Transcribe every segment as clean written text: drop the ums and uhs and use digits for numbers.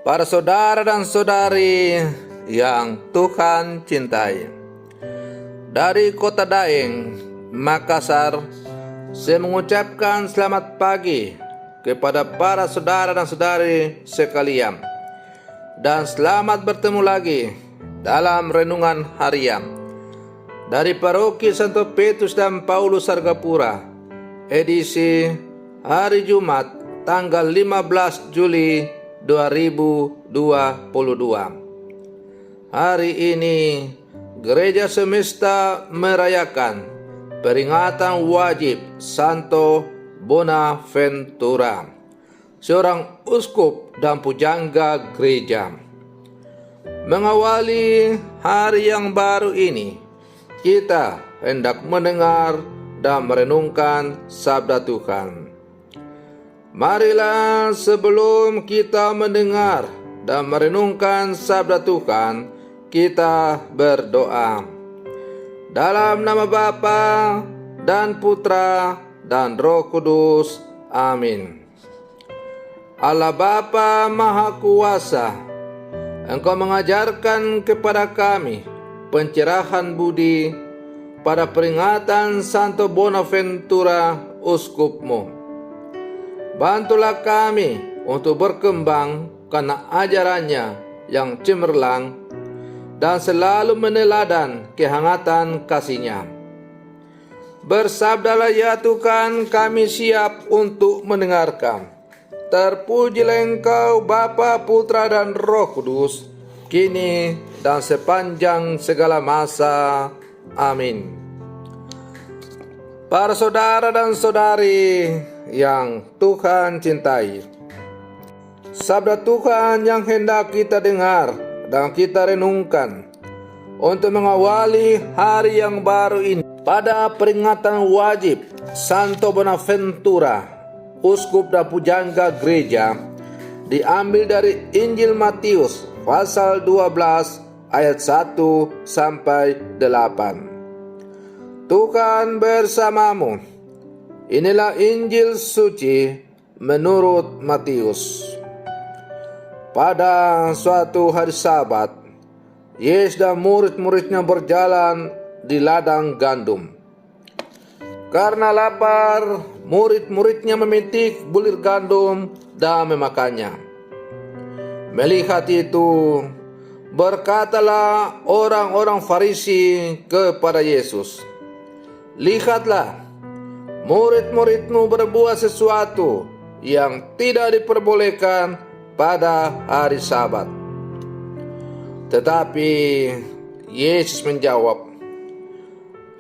para saudara dan saudari yang Tuhan cintai. Dari Kota Daeng, Makassar, saya mengucapkan selamat pagi kepada para saudara dan saudari sekalian, dan selamat bertemu lagi dalam renungan harian dari Paroki Santo Petrus dan Paulus Sargapura, edisi hari Jumat tanggal 15 Juli 2022. Hari ini Gereja Semesta merayakan peringatan wajib Santo Bonaventura, seorang uskup dan pujangga gereja. Mengawali hari yang baru ini, kita hendak mendengar dan merenungkan sabda Tuhan. Marilah sebelum kita mendengar dan merenungkan sabda Tuhan, kita berdoa. Dalam nama Bapa dan Putra dan Roh Kudus. Amin. Allah Bapa Maha Kuasa, Engkau mengajarkan kepada kami pencerahan budi pada peringatan Santo Bonaventura Uskup-Mu. Bantulah kami untuk berkembang karena ajarannya yang cemerlang dan selalu meneladan kehangatan kasih-Nya. Bersabdalah ya Tuhan, kami siap untuk mendengarkan. Terpujilah Engkau Bapa, Putra dan Roh Kudus, kini dan sepanjang segala masa. Amin. Para saudara dan saudari yang Tuhan cintai, sabda Tuhan yang hendak kita dengar dan kita renungkan untuk mengawali hari yang baru ini pada peringatan wajib Santo Bonaventura, uskup dan pujangga gereja, diambil dari Injil Matius pasal 12 ayat 1 sampai 8. Tuhan bersamamu. Inilah Injil suci menurut Matius. Pada suatu hari Sabat, Yesus dan murid-muridnya berjalan di ladang gandum. Karena lapar, murid-muridnya memetik bulir gandum dan memakannya. Melihat itu, berkatalah orang-orang Farisi kepada Yesus, "Lihatlah, murid-muridmu berbuat sesuatu yang tidak diperbolehkan pada hari Sabat." Tetapi Yesus menjawab,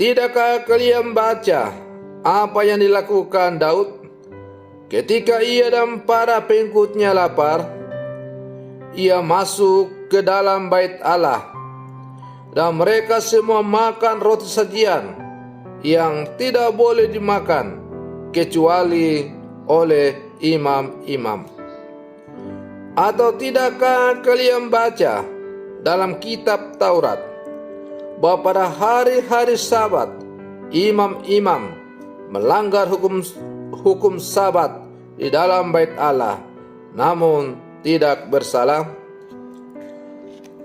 "Tidakkah kalian baca apa yang dilakukan Daud ketika ia dan para pengikutnya lapar? Ia masuk ke dalam bait Allah, dan mereka semua makan roti sajian yang tidak boleh dimakan kecuali oleh imam-imam. Atau tidakkah kalian baca dalam kitab Taurat bahwa pada hari-hari Sabat imam-imam melanggar hukum Sabat di dalam bait Allah, namun tidak bersalah?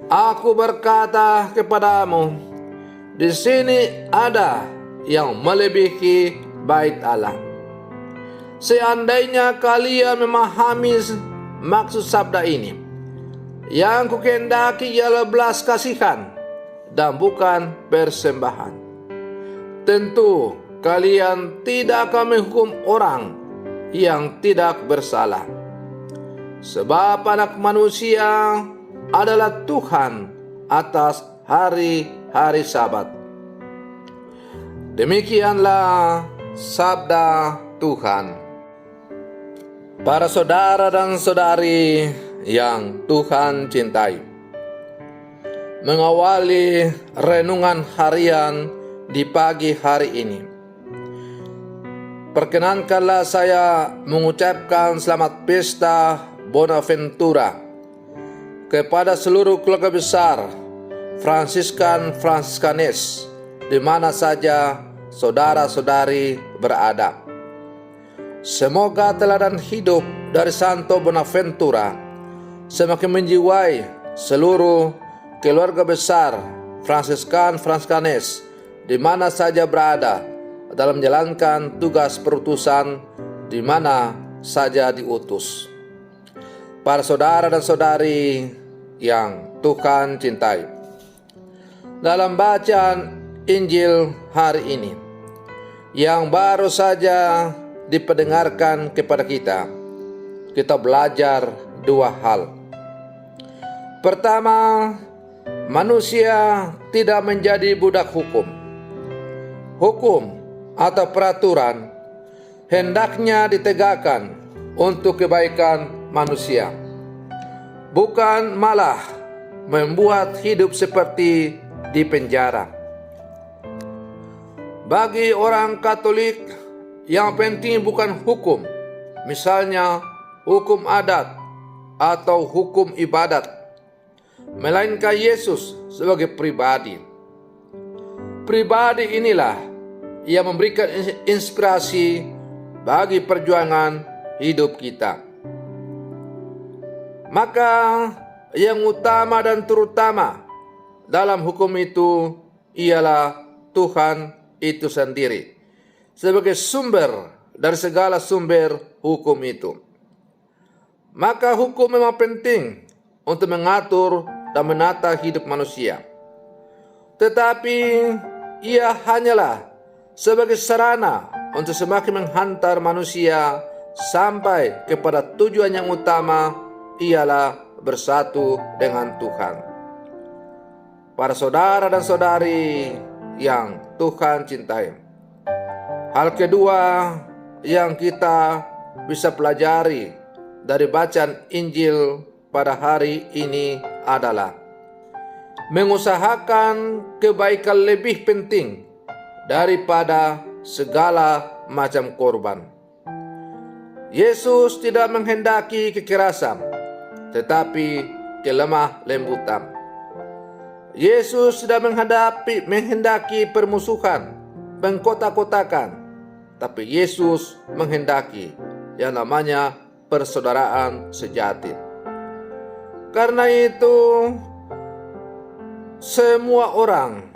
Aku berkata kepadamu, di sini ada yang melebihi bait Allah. Seandainya kalian memahami maksud sabda ini, yang kukehendaki ialah belas kasihan dan bukan persembahan, tentu kalian tidak akan menghukum orang yang tidak bersalah. Sebab Anak Manusia adalah Tuhan atas hari-hari Sabat." Demikianlah sabda Tuhan. Para saudara dan saudari yang Tuhan cintai, mengawali renungan harian di pagi hari ini, perkenankanlah saya mengucapkan selamat pesta Bonaventura kepada seluruh keluarga besar Fransiskan-Fransiskanes di mana saja saudara-saudari berada. Semoga teladan hidup dari Santo Bonaventura semakin menjiwai seluruh keluarga besar Fransiskan-Fransiskanes di mana saja berada dalam menjalankan tugas perutusan di mana saja diutus. Para saudara dan saudari yang Tuhan cintai, dalam bacaan Injil hari ini yang baru saja diperdengarkan kepada kita belajar dua hal. Pertama, manusia tidak menjadi budak hukum. Hukum atau peraturan hendaknya ditegakkan untuk kebaikan manusia, bukan malah membuat hidup seperti di penjara. Bagi orang Katolik, yang penting bukan hukum, misalnya hukum adat atau hukum ibadat, melainkan Yesus sebagai pribadi. Pribadi inilah yang memberikan inspirasi bagi perjuangan hidup kita. Maka yang utama dan terutama dalam hukum itu ialah Tuhan itu sendiri sebagai sumber dari segala sumber hukum itu. Maka hukum memang penting untuk mengatur dan menata hidup manusia. Tetapi ia hanyalah sebagai sarana untuk semakin menghantar manusia sampai kepada tujuan yang utama, ialah bersatu dengan Tuhan. Para saudara dan saudari yang Tuhan cintai, hal kedua yang kita bisa pelajari dari bacaan Injil pada hari ini adalah mengusahakan kebaikan lebih penting daripada segala macam korban. Yesus tidak menghendaki kekerasan, tetapi kelemah lembutan. Yesus tidak menghendaki permusuhan, pengkotak-kotakan, tapi Yesus menghendaki yang namanya persaudaraan sejati. Karena itu, semua orang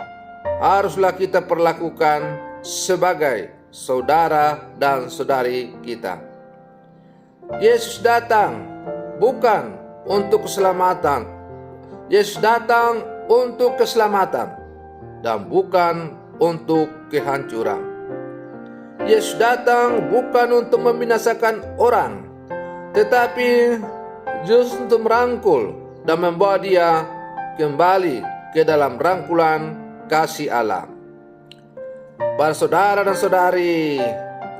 haruslah kita perlakukan sebagai saudara dan saudari kita. Yesus datang bukan untuk keselamatan. Yesus datang untuk keselamatan dan bukan untuk kehancuran. Yesus datang bukan untuk membinasakan orang, tetapi justru untuk merangkul dan membawa dia kembali ke dalam rangkulan kasih Allah. Para saudara dan saudari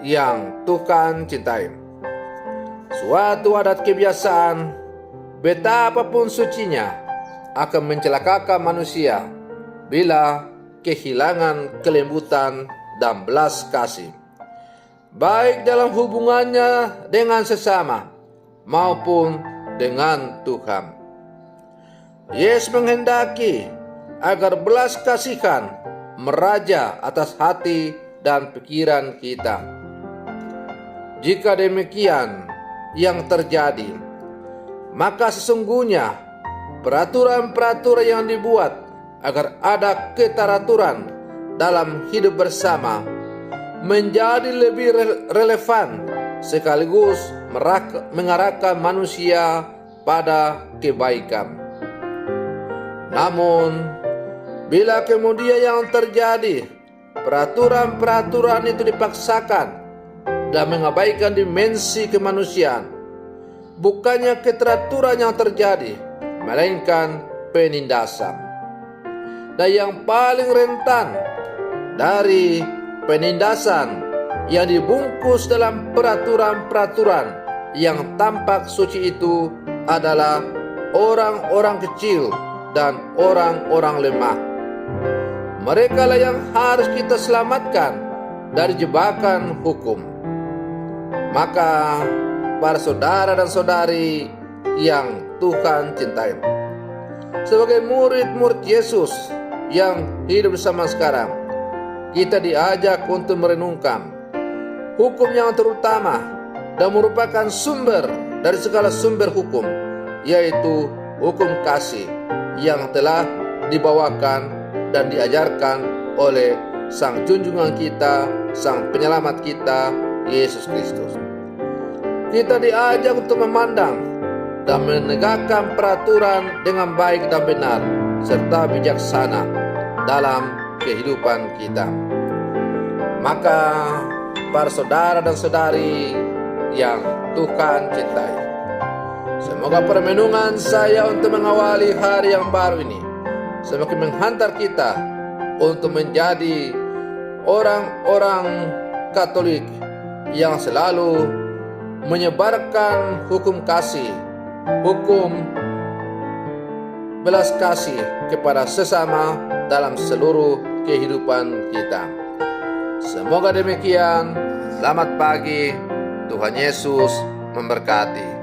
yang Tuhan cintai, suatu adat kebiasaan, betapapun sucinya, akan mencelakakan manusia bila kehilangan kelembutan dan belas kasih, baik dalam hubungannya dengan sesama maupun dengan Tuhan. Yesus menghendaki agar belas kasihan meraja atas hati dan pikiran kita. Jika demikian yang terjadi, maka sesungguhnya peraturan-peraturan yang dibuat agar ada keteraturan dalam hidup bersama menjadi lebih relevan sekaligus mengarahkan manusia pada kebaikan. Namun, bila kemudian yang terjadi peraturan-peraturan itu dipaksakan dan mengabaikan dimensi kemanusiaan, bukannya keteraturan yang terjadi, melainkan penindasan. Dan yang paling rentan dari penindasan yang dibungkus dalam peraturan-peraturan yang tampak suci itu adalah orang-orang kecil dan orang-orang lemah. Mereka lah yang harus kita selamatkan dari jebakan hukum. Maka para saudara dan saudari yang Tuhan cintai, sebagai murid-murid Yesus yang hidup bersama sekarang, kita diajak untuk merenungkan hukum yang terutama dan merupakan sumber dari segala sumber hukum, yaitu hukum kasih yang telah dibawakan dan diajarkan oleh Sang Junjungan kita, Sang Penyelamat kita, Yesus Kristus. Kita diajak untuk memandang dan menegakkan peraturan dengan baik dan benar serta bijaksana dalam kehidupan kita. Maka para saudara dan saudari yang Tuhan cintai, semoga permenungan saya untuk mengawali hari yang baru ini semakin menghantar kita untuk menjadi orang-orang Katolik yang selalu menyebarkan hukum kasih, hukum belas kasih kepada sesama dalam seluruh kehidupan kita. Semoga demikian. Selamat pagi. Tuhan Yesus memberkati.